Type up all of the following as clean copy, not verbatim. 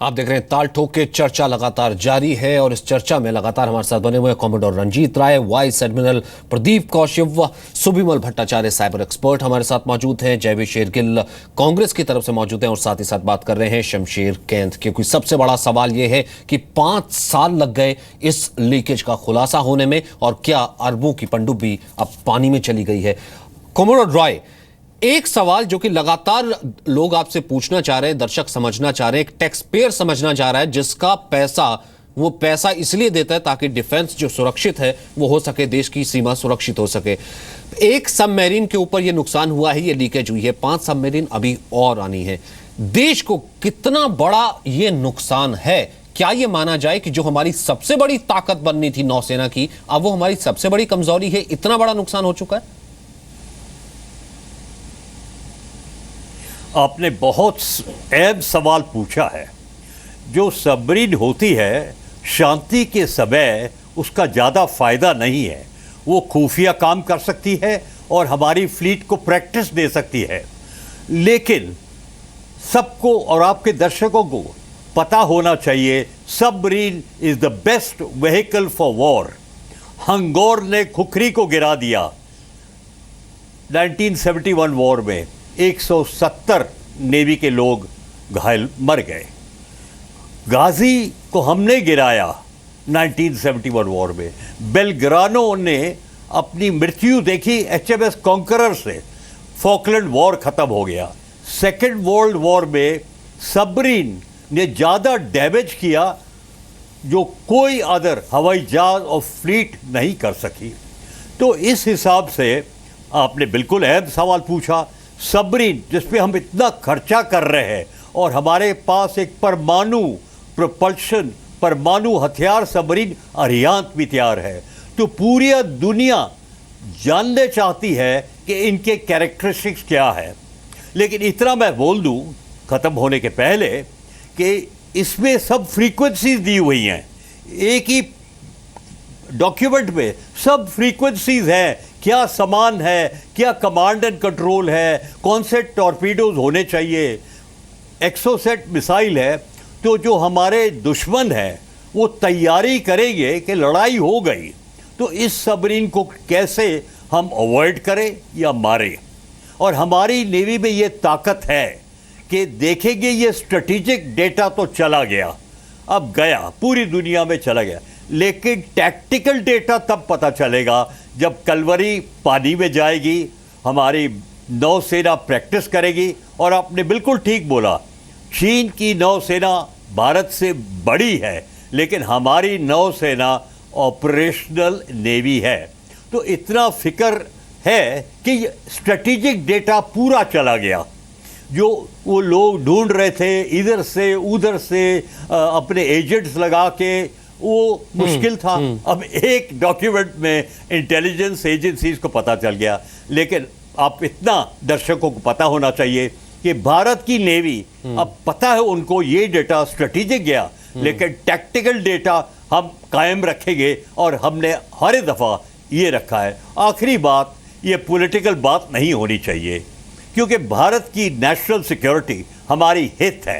आप देख रहे हैं ताल ठोक के चर्चा लगातार जारी है और इस चर्चा में लगातार हमारे साथ बने हुए commodore Ranjit Rai, vice admiral Pradeep Kaushik, Subimal Bhattacharya cyber expert हमारे साथ मौजूद हैं, जयवीर शेरगिल कांग्रेस की तरफ से मौजूद हैं और साथ ही साथ बात कर रहे हैं शमशेर कैंथ। क्योंकि सबसे बड़ा सवाल यह है कि 5 साल लग गए इस लीकेज का खुलासा होने में और क्या अरबों की पनडुब्बी अब पानी में चली गई है। कॉमोडोर रॉय, एक सवाल जो कि लगातार लोग आपसे पूछना चाह रहे हैं, दर्शक समझना चाह रहे हैं, एक टैक्स पेयर समझना चाह रहा है जिसका पैसा वो पैसा इसलिए देता है ताकि डिफेंस जो सुरक्षित है वो हो सके, देश की सीमा सुरक्षित हो सके। एक सबमरीन के ऊपर ये नुकसान हुआ है, ये लीकेज हुई है, 5 सबमरीन अभी और आनी है। देश को कितना बड़ा ये नुकसान है? क्या ये माना जाए कि जो हमारी सबसे बड़ी ताकत बननी थी नौसेना की, अब वो हमारी सबसे बड़ी कमजोरी है? इतना बड़ा नुकसान हो चुका है? आपने बहुत अहम सवाल पूछा है। जो सबमरीन होती है शांति के समय उसका ज़्यादा फायदा नहीं है। वो खुफिया काम कर सकती है और हमारी फ्लीट को प्रैक्टिस दे सकती है, लेकिन सबको और आपके दर्शकों को पता होना चाहिए submarine is the best vehicle for war. Hangor ने खुखरी को गिरा दिया 1971 वॉर में, 170 नेवी के लोग घायल मर गए। गाजी को हमने गिराया 1971 वॉर में। बेलग्रानो ने अपनी मृत्यु देखी HMS कॉन्करर से। फॉकलैंड वॉर खत्म हो गया। सेकेंड वर्ल्ड वॉर में सबमरीन ने ज़्यादा डैमेज किया जो कोई अदर हवाई जहाज और फ्लीट नहीं कर सकी। तो इस हिसाब से आपने बिल्कुल अहम सवाल पूछा। सबमरीन जिस पे हम इतना खर्चा कर रहे हैं और हमारे पास एक परमाणु प्रोपल्शन, परमाणु हथियार सबमरीन अरिहंत भी तैयार है, तो पूरी दुनिया जानने चाहती है कि इनके कैरेक्टरिस्टिक्स क्या है। लेकिन इतना मैं बोल दूं ख़त्म होने के पहले कि इसमें सब फ्रीक्वेंसीज दी हुई हैं। एक ही डॉक्यूमेंट में सब फ्रीक्वेंसीज हैं, क्या सामान है, क्या कमांड एंड कंट्रोल है, कौन से टॉर्पीडोज होने चाहिए, एक्सोसेट मिसाइल है। तो जो हमारे दुश्मन हैं वो तैयारी करेंगे कि लड़ाई हो गई तो इस सबमरीन को कैसे हम अवॉइड करें या मारें। और हमारी नेवी में ये ताकत है कि देखेंगे ये स्ट्रेटेजिक डेटा तो चला गया, अब गया, पूरी दुनिया में चला गया, लेकिन टैक्टिकल डेटा तब पता चलेगा जब कलवरी पानी में जाएगी, हमारी नौसेना प्रैक्टिस करेगी। और आपने बिल्कुल ठीक बोला, चीन की नौसेना भारत से बड़ी है, लेकिन हमारी नौसेना ऑपरेशनल नेवी है। तो इतना फिक्र है कि स्ट्रेटेजिक डेटा पूरा चला गया। जो वो लोग ढूंढ रहे थे इधर से उधर से अपने एजेंट्स लगा के, वो मुश्किल था। अब एक डॉक्यूमेंट में इंटेलिजेंस एजेंसीज को पता चल गया। लेकिन आप इतना दर्शकों को पता होना चाहिए कि भारत की नेवी अब पता है उनको ये डेटा स्ट्रेटेजिक गया, लेकिन टैक्टिकल डेटा हम कायम रखेंगे और हमने हर दफ़ा ये रखा है। आखिरी बात, ये पॉलिटिकल बात नहीं होनी चाहिए क्योंकि भारत की नेशनल सिक्योरिटी हमारी हित है।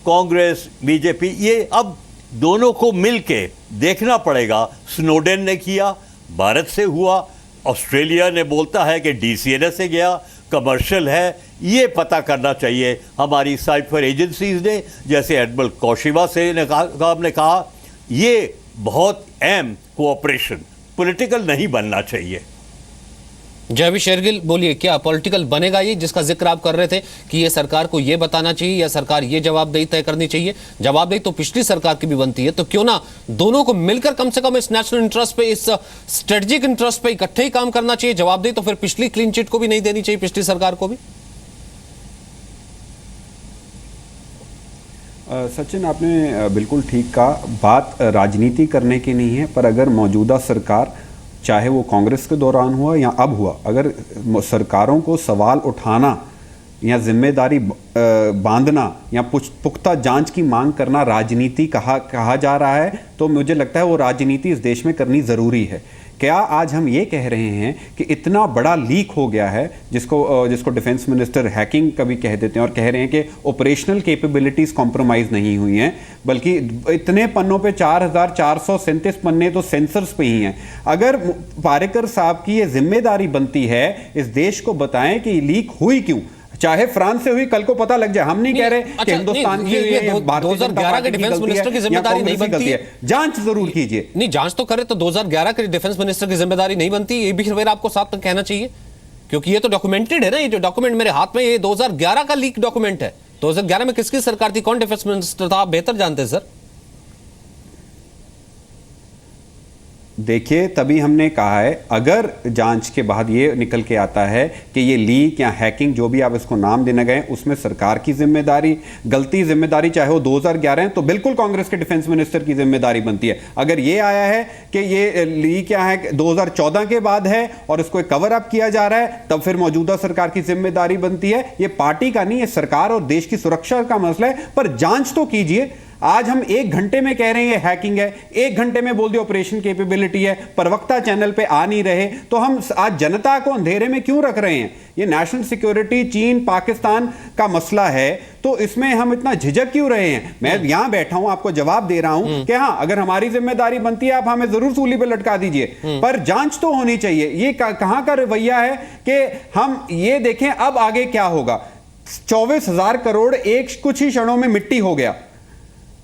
कांग्रेस बीजेपी ये अब दोनों को मिलके देखना पड़ेगा। स्नोडेन ने किया, भारत से हुआ, ऑस्ट्रेलिया ने बोलता है कि DCNA से गया, कमर्शियल है, ये पता करना चाहिए हमारी साइबर एजेंसीज ने। जैसे एडमिरल कौशिवा से हमने कहा, ये बहुत अहम कोऑपरेशन, पॉलिटिकल नहीं बनना चाहिए। जयवीर शेरगिल, बोलिए, क्या पॉलिटिकल बनेगा ये जिसका जिक्र आप कर रहे थे कि ये सरकार को ये बताना चाहिए या सरकार ये जवाबदेही तय करनी चाहिए? जवाबदेही तो पिछली सरकार की भी बनती है, तो क्यों ना दोनों को मिलकर कम से कम इस नेशनल इंटरेस्ट पे, इस स्ट्रेटेजिक इंटरेस्ट पे इकट्ठे ही काम करना चाहिए। जवाबदेही तो फिर पिछली क्लीन चिट को भी नहीं देनी चाहिए, पिछली सरकार को भी। सचिन, आपने बिल्कुल ठीक कहा। बात राजनीति करने की नहीं है, पर अगर मौजूदा सरकार, चाहे वो कांग्रेस के दौरान हुआ या अब हुआ, अगर सरकारों को सवाल उठाना या जिम्मेदारी बांधना या पुख्ता जांच की मांग करना राजनीति कहा जा रहा है, तो मुझे लगता है वो राजनीति इस देश में करनी ज़रूरी है। क्या आज हम ये कह रहे हैं कि इतना बड़ा लीक हो गया है, जिसको डिफेंस मिनिस्टर हैकिंग कभी कह देते हैं, और कह रहे हैं कि ऑपरेशनल कैपेबिलिटीज कॉम्प्रोमाइज नहीं हुई हैं, बल्कि इतने पन्नों पे 4437 पन्ने तो सेंसर्स पे ही हैं। अगर पारेकर साहब की ये जिम्मेदारी बनती है इस देश को बताएं कि लीक हुई क्यों, चाहे फ्रांस से हुई, कल को पता लग जाए। हम नहीं कह रहे कि हिंदुस्तान की 2011 के डिफेंस मिनिस्टर की जिम्मेदारी नहीं बनती है, जांच जरूर कीजिए। नहीं, जांच तो करे तो 2011 के डिफेंस मिनिस्टर की जिम्मेदारी नहीं बनती, ये भी फिर आपको साथ में कहना चाहिए, क्योंकि ये तो डॉक्यूमेंटेड है ना। ये जो डॉक्यूमेंट मेरे हाथ में, ये 2011 का लीक डॉक्यूमेंट है। 2011 में किसकी सरकार थी, कौन डिफेंस मिनिस्टर था, आप बेहतर जानते हैं सर। देखिए, तभी हमने कहा है, अगर जांच के बाद ये निकल के आता है कि ये लीक या हैकिंग, जो भी आप इसको नाम देने गए, उसमें सरकार की जिम्मेदारी, गलती जिम्मेदारी, चाहे वो 2011 है, तो बिल्कुल कांग्रेस के डिफेंस मिनिस्टर की जिम्मेदारी बनती है। अगर ये आया है कि ये लीक क्या है 2014 के बाद है और इसको कवर अप किया जा रहा है, तब फिर मौजूदा सरकार की जिम्मेदारी बनती है। ये पार्टी का नहीं, ये सरकार और देश की सुरक्षा का मसला है, पर जांच तो कीजिए। आज हम 1 घंटे में कह रहे हैं हैकिंग है, 1 घंटे में बोल दिए ऑपरेशन कैपेबिलिटी है, प्रवक्ता चैनल पे आ नहीं रहे, तो हम आज जनता को अंधेरे में क्यों रख रहे हैं? ये नेशनल सिक्योरिटी, चीन पाकिस्तान का मसला है, तो इसमें हम इतना झिझक क्यों रहे हैं? मैं यहां बैठा हूं, आपको जवाब दे रहा हूं कि हाँ, अगर हमारी जिम्मेदारी बनती है, आप हमें जरूर सूली पे लटका दीजिए, पर जांच तो होनी चाहिए। ये कहां का रवैया है कि हम ये देखें अब आगे क्या होगा। 24,000 करोड़ कुछ ही क्षणों में मिट्टी हो गया।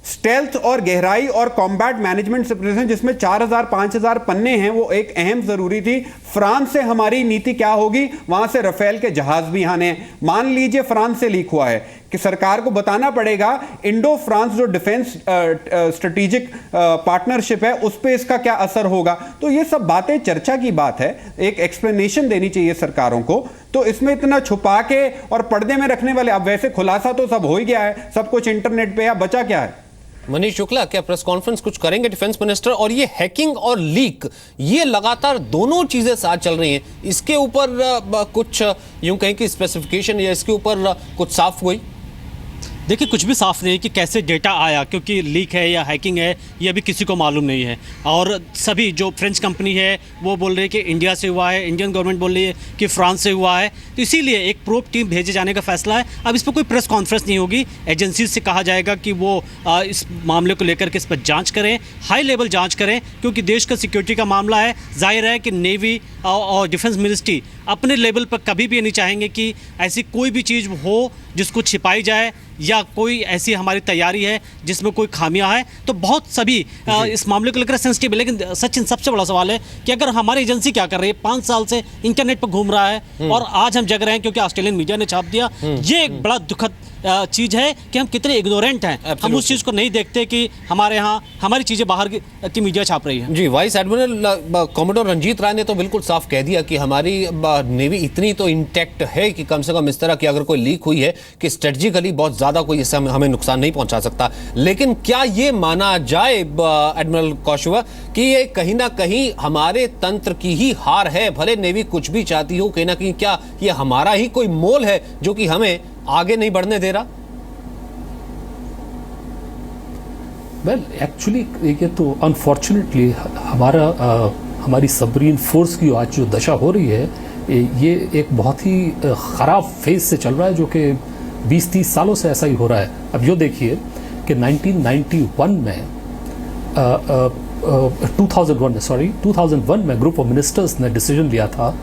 स्टेल्थ और गहराई और कॉम्बैट मैनेजमेंट सेपरेशन, जिसमें 4000-5000 पन्ने हैं, वो एक अहम जरूरी थी। फ्रांस से हमारी नीति क्या होगी, वहां से रफेल के जहाज भी आने हैं। मान लीजिए फ्रांस से लीक हुआ है, कि सरकार को बताना पड़ेगा इंडो फ्रांस जो डिफेंस स्ट्रेटेजिक पार्टनरशिप है, उस पर इसका क्या असर होगा। तो ये सब बातें चर्चा की बात है, एक एक्सप्लेनेशन देनी चाहिए सरकारों को। तो इसमें इतना छुपा के और पर्दे में रखने वाले, अब वैसे खुलासा तो सब हो ही गया है, सब कुछ इंटरनेट पे है, बचा क्या है? मनीष शुक्ला क्या प्रेस कॉन्फ्रेंस कुछ करेंगे डिफेंस मिनिस्टर? और ये हैकिंग और लीक, ये लगातार दोनों चीजें साथ चल रही हैं, इसके ऊपर कुछ यूं कहें कि स्पेसिफिकेशन या इसके ऊपर कुछ साफ हुई? देखिए, कुछ भी साफ नहीं है कि कैसे डेटा आया, क्योंकि लीक है या हैकिंग है ये अभी किसी को मालूम नहीं है। और सभी जो फ्रेंच कंपनी है वो बोल रही है कि इंडिया से हुआ है, इंडियन गवर्नमेंट बोल रही है कि फ्रांस से हुआ है। तो इसीलिए एक प्रोब टीम भेजे जाने का फैसला है। अब इस पर कोई प्रेस कॉन्फ्रेंस नहीं होगी, एजेंसी से कहा जाएगा कि वो इस मामले को लेकर के इस पर जाँच करें, हाई लेवल जाँच करें, क्योंकि देश का सिक्योरिटी का मामला है। जाहिर है कि नेवी और डिफेंस मिनिस्ट्री अपने लेवल पर कभी भी नहीं चाहेंगे कि ऐसी कोई भी चीज़ हो जिसको छिपाई जाए, या कोई ऐसी हमारी तैयारी है जिसमें कोई खामियां है। तो बहुत सभी इस मामले को लेकर सेंसिटिव है। लेकिन सचिन, सबसे बड़ा सवाल है कि अगर हमारी एजेंसी क्या कर रही है, 5 साल से इंटरनेट पर घूम रहा है और आज हम जग रहे हैं क्योंकि ऑस्ट्रेलियन मीडिया ने छाप दिया। ये एक बड़ा दुखद चीज़ है कि हम कितने इग्नोरेंट हैं। हम उस चीज़ को नहीं देखते कि हमारे यहाँ हमारी चीज़ें बाहर की मीडिया छाप रही है। जी, वाइस एडमिरल कॉमोडोर रंजीत राय ने तो बिल्कुल साफ कह दिया कि हमारी नेवी इतनी तो इंटैक्ट है कि कम से कम इस तरह की अगर कोई लीक हुई है कि स्ट्रेटजिकली बहुत ज़्यादा कोई इससे हमें नुकसान नहीं पहुंचा सकता। लेकिन क्या ये माना जाए एडमिरल कौशवा कि ये कहीं ना कहीं हमारे तंत्र की ही हार है? भले नेवी कुछ भी चाहती हो, कहीं ना कहीं क्या ये हमारा ही कोई मोल है जो कि हमें आगे नहीं बढ़ने दे रहा? वेल, एक्चुअली ये तो अनफॉर्चुनेटली हमारी सबमरीन फोर्स की आज जो दशा हो रही है, ये एक बहुत ही ख़राब फेज से चल रहा है, जो कि 20-30 सालों से ऐसा ही हो रहा है। अब यो देखिए कि 1991 में 2001 में ग्रुप ऑफ मिनिस्टर्स ने डिसीजन लिया था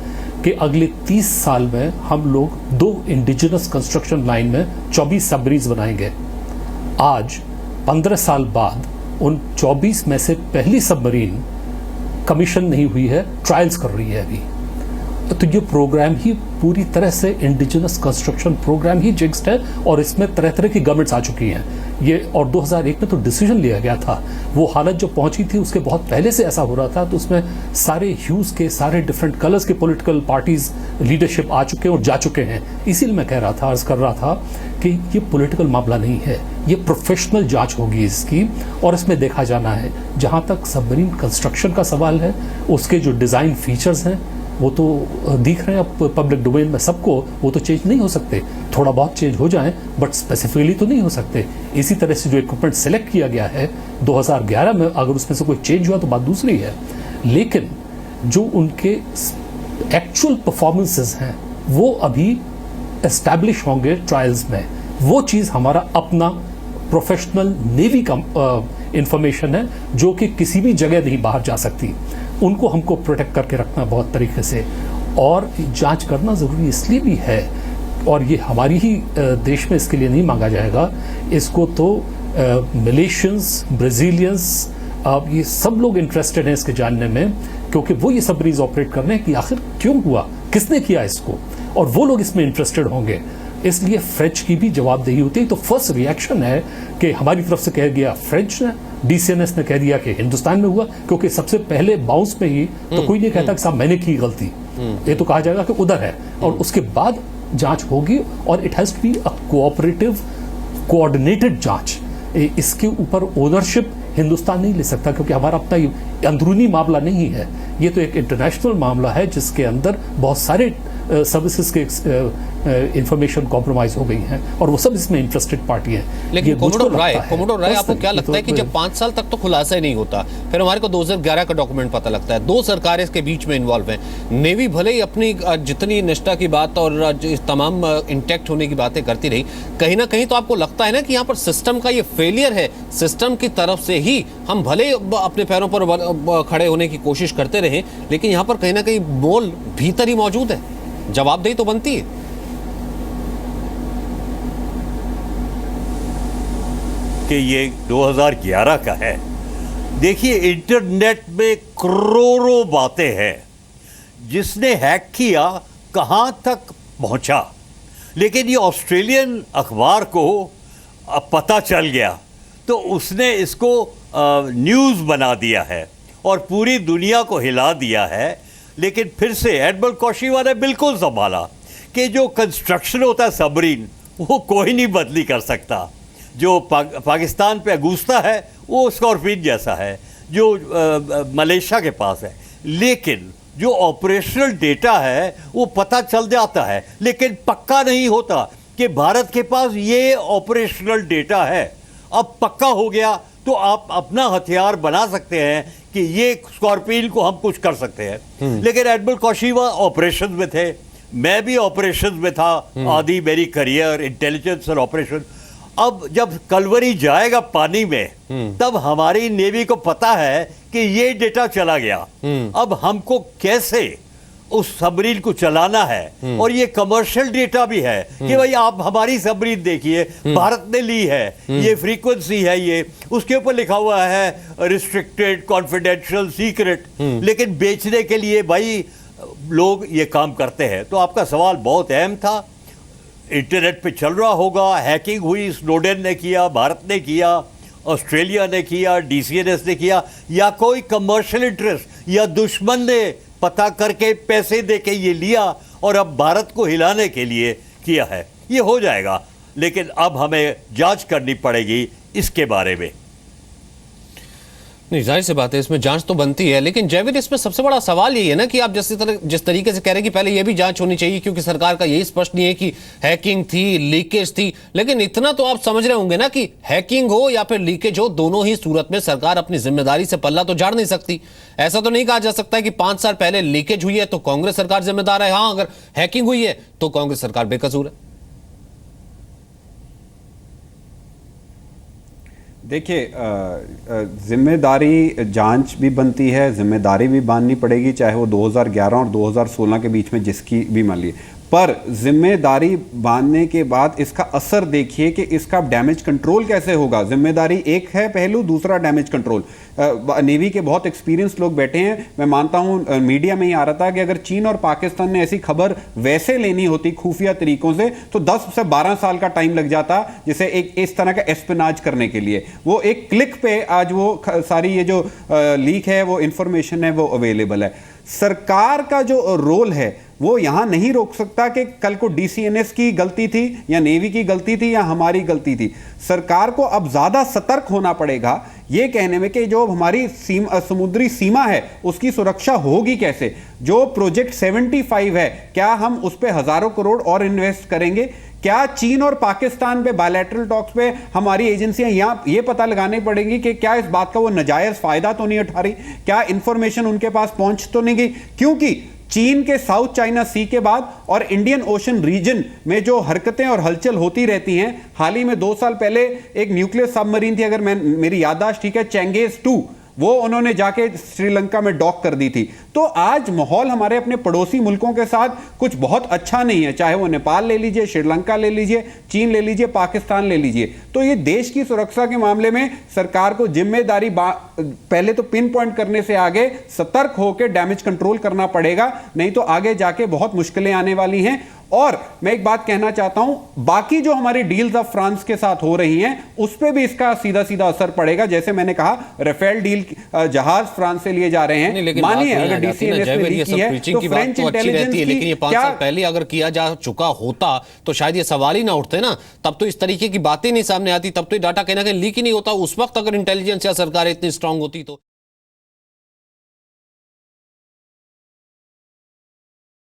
कि अगले 30 साल में हम लोग 2 इंडिजिनस कंस्ट्रक्शन लाइन में 24 सबमरीन्स बनाएंगे। आज 15 साल बाद उन 24 में से पहली सबमरीन कमीशन नहीं हुई है, ट्रायल्स कर रही है अभी। तो ये प्रोग्राम ही पूरी तरह से इंडिजिनस कंस्ट्रक्शन प्रोग्राम ही जिक्स्ड है, और इसमें तरह तरह की गवर्नमेंट्स आ चुकी हैं ये। और 2001 में तो डिसीजन लिया गया था, वो हालत जो पहुंची थी उसके बहुत पहले से ऐसा हो रहा था। तो उसमें सारे ह्यूज के, सारे डिफरेंट कलर्स के पॉलिटिकल पार्टीज लीडरशिप आ चुके हैं और जा चुके हैं। इसीलिए मैं कह रहा था, अर्ज कर रहा था कि ये पॉलिटिकल मामला नहीं है, ये प्रोफेशनल जांच होगी इसकी, और इसमें देखा जाना है। जहां तक सबमरीन कंस्ट्रक्शन का सवाल है, उसके जो डिज़ाइन फीचर्स हैं वो तो दिख रहे हैं अब पब्लिक डोमेन में सबको, वो तो चेंज नहीं हो सकते। थोड़ा बहुत चेंज हो जाएं, बट स्पेसिफिकली तो नहीं हो सकते। इसी तरह से जो इक्विपमेंट सेलेक्ट किया गया है 2011 में, अगर उसमें से कोई चेंज हुआ तो बात दूसरी है। लेकिन जो उनके एक्चुअल परफॉर्मेंसेस हैं वो अभी एस्टैब्लिश होंगे ट्रायल्स में। वो चीज़ हमारा अपना प्रोफेशनल नेवी का इंफॉर्मेशन है जो कि किसी भी जगह नहीं बाहर जा सकती। उनको हमको प्रोटेक्ट करके रखना बहुत तरीके से, और जांच करना ज़रूरी इसलिए भी है, और ये हमारी ही देश में इसके लिए नहीं मांगा जाएगा, इसको तो मलेशियंस, ब्राज़ीलियंस, ये सब लोग इंटरेस्टेड हैं इसके जानने में, क्योंकि वो ये सबरीज ऑपरेट कर रहे हैं कि आखिर क्यों हुआ, किसने किया इसको, और वो लोग इसमें इंटरेस्टेड होंगे। इसलिए फ्रेंच की भी जवाबदेही होती है। तो फर्स्ट रिएक्शन है कि हमारी तरफ से कह गया फ्रेंच ने, डीसीएनएस ने कह दिया कि हिंदुस्तान में हुआ, क्योंकि सबसे पहले बाउंस में ही तो कोई नहीं कहता कि साहब मैंने की गलती, ये तो कहा जाएगा कि उधर है, और उसके बाद जांच होगी, और it has to be a cooperative coordinated जांच। इसके ऊपर ओनरशिप हिंदुस्तान नहीं ले सकता, क्योंकि हमारा अपना ये अंदरूनी मामला नहीं है, ये तो एक इंटरनेशनल मामला है जिसके अंदर बहुत सारे सर्विसेज के इंफॉर्मेशन कॉम्प्रोमाइज हो गई हैं, और वो सब इसमें इंटरेस्टेड पार्टी है। लेकिन कोमोडोर राय, आपको क्या लगता है कि जब 5 साल तक तो खुलासा ही नहीं होता, फिर हमारे को 2011 का डॉक्यूमेंट पता लगता है, 2 सरकारें इसके बीच में इन्वॉल्व हैं, नेवी भले ही अपनी जितनी निष्ठा की बात और तमाम इंटैक्ट होने की बातें करती रही, कहीं ना कहीं तो आपको लगता है ना कि यहाँ पर सिस्टम का ये फेलियर है, सिस्टम की तरफ से ही हम भले अपने पैरों पर खड़े होने की कोशिश करते रहे, लेकिन यहाँ पर कहीं ना कहीं मोल भीतर ही मौजूद है, जवाबदेही तो बनती है। कि ये 2011 का है। देखिए, इंटरनेट में करोड़ों बातें हैं, जिसने हैक किया कहां तक पहुंचा, लेकिन ये ऑस्ट्रेलियन अखबार को अब पता चल गया तो उसने इसको न्यूज़ बना दिया है और पूरी दुनिया को हिला दिया है। लेकिन फिर से एडमंड कोशिवा ने बिल्कुल संभाला कि जो कंस्ट्रक्शन होता है सबमरीन, वो कोई नहीं बदली कर सकता। जो पाकिस्तान पे अगुस्ता है वो स्कॉर्पियन जैसा है जो मलेशिया के पास है, लेकिन जो ऑपरेशनल डेटा है वो पता चल जाता है, लेकिन पक्का नहीं होता कि भारत के पास ये ऑपरेशनल डेटा है। अब पक्का हो गया तो आप अपना हथियार बना सकते हैं कि ये स्कॉर्पियन को हम कुछ कर सकते हैं। लेकिन एडमिरल कोशिवा ऑपरेशन में थे, मैं भी ऑपरेशन में था, आदि मेरी करियर इंटेलिजेंस और ऑपरेशन। अब जब कलवरी जाएगा पानी में, तब हमारी नेवी को पता है कि ये डेटा चला गया। अब हमको कैसे उस सबमरीन को चलाना है, और ये कमर्शियल डेटा भी है कि भाई आप हमारी सबमरीन देखिए, भारत ने ली है, ये फ्रीक्वेंसी है, ये उसके ऊपर लिखा हुआ है रिस्ट्रिक्टेड, कॉन्फिडेंशियल, सीक्रेट, लेकिन बेचने के लिए भाई लोग ये काम करते हैं। तो आपका सवाल बहुत अहम था। इंटरनेट पे चल रहा होगा, हैकिंग हुई, स्नोडेन ने किया, भारत ने किया, ऑस्ट्रेलिया ने किया, डीसीएनएस ने किया, या कोई कमर्शियल इंटरेस्ट या दुश्मन ने पता करके पैसे देके ये लिया और अब भारत को हिलाने के लिए किया है। ये हो जाएगा, लेकिन अब हमें जांच करनी पड़ेगी इसके बारे में। नहीं, जाहिर सी बात है, इसमें जांच तो बनती है, लेकिन जयवीर, इसमें सबसे बड़ा सवाल यही है ना कि आप जिस तरीके से कह रहे हैं कि पहले यह भी जांच होनी चाहिए, क्योंकि सरकार का यही स्पष्ट नहीं है कि हैकिंग थी, लीकेज थी। लेकिन इतना तो आप समझ रहे होंगे ना कि हैकिंग हो या फिर लीकेज हो, दोनों ही सूरत में सरकार अपनी जिम्मेदारी से पल्ला तो झाड़ नहीं सकती। ऐसा तो नहीं कहा जा सकता कि 5 साल पहले लीकेज हुई है तो कांग्रेस सरकार जिम्मेदार है, हाँ अगर हैकिंग हुई है तो कांग्रेस सरकार बेकसूर है। देखिए, जिम्मेदारी जांच भी बनती है, जिम्मेदारी भी बांधनी पड़ेगी, चाहे वो 2011 और 2016 के बीच में जिसकी भी मान ली। पर जिम्मेदारी बांधने के बाद इसका असर देखिए कि इसका डैमेज कंट्रोल कैसे होगा। जिम्मेदारी एक है पहलू, दूसरा डैमेज कंट्रोल। नेवी के बहुत एक्सपीरियंस लोग बैठे हैं। मैं मानता हूं मीडिया में ही आ रहा था कि अगर चीन और पाकिस्तान ने ऐसी खबर वैसे लेनी होती खुफिया तरीकों से तो 10 से 12 साल का टाइम लग जाता, जिसे एक इस तरह का एस्पिनाज करने के लिए। वो एक क्लिक पे आज वो सारी ये जो लीक है, वो इंफॉर्मेशन है, वो अवेलेबल है। सरकार का जो रोल है वो यहां नहीं रोक सकता कि कल को डीसीएनएस की गलती थी या नेवी की गलती थी या हमारी गलती थी। सरकार को अब ज्यादा सतर्क होना पड़ेगा ये कहने में कि जो हमारी समुद्री सीमा है उसकी सुरक्षा होगी कैसे। जो प्रोजेक्ट 75 है, क्या हम उस पर हजारों करोड़ और इन्वेस्ट करेंगे? क्या चीन और पाकिस्तान पे बायलैटरल टॉक्स पे हमारी एजेंसियां यहाँ ये पता लगानी पड़ेगी कि क्या इस बात का वो नाजायज फायदा तो नहीं उठा रही, क्या इंफॉर्मेशन उनके पास पहुंच तो नहीं गई? क्योंकि चीन के साउथ चाइना सी के बाद और इंडियन ओशन रीजन में जो हरकतें और हलचल होती रहती हैं, हाल ही में 2 साल पहले एक न्यूक्लियर सबमरीन थी, अगर मेरी याददाश्त ठीक है, चेंगेज 2, वो उन्होंने जाके श्रीलंका में डॉक कर दी थी। तो आज माहौल हमारे अपने पड़ोसी मुल्कों के साथ कुछ बहुत अच्छा नहीं है, चाहे वो नेपाल ले लीजिए, श्रीलंका ले लीजिए, चीन ले लीजिए, पाकिस्तान ले लीजिए। तो ये देश की सुरक्षा के मामले में सरकार को जिम्मेदारी पहले तो पिन पॉइंट करने से आगे सतर्क होकर डैमेज कंट्रोल करना पड़ेगा, नहीं तो आगे जाके बहुत मुश्किलें आने वाली हैं। और मैं एक बात कहना चाहता हूं, बाकी जो हमारी डील्स ऑफ फ्रांस के साथ हो रही हैं उस पे भी इसका सीधा सीधा असर पड़ेगा। जैसे मैंने कहा, राफेल डील जहाज फ्रांस से लिए जा रहे हैं, मानिए अगर डीसीएनएस में लीक की है तो फ्रेंच इंटेलिजेंस की, लेकिन ये 5 साल पहले अगर किया जा चुका होता तो शायद ये सवाल ही ना उठते ना, तब तो इस तरीके की बातें नहीं सामने आती, तब तो ये डाटा कहीं ना कहीं लीक ही नहीं होता। उस वक्त अगर इंटेलिजेंस या सरकार इतनी स्ट्रांग होती तो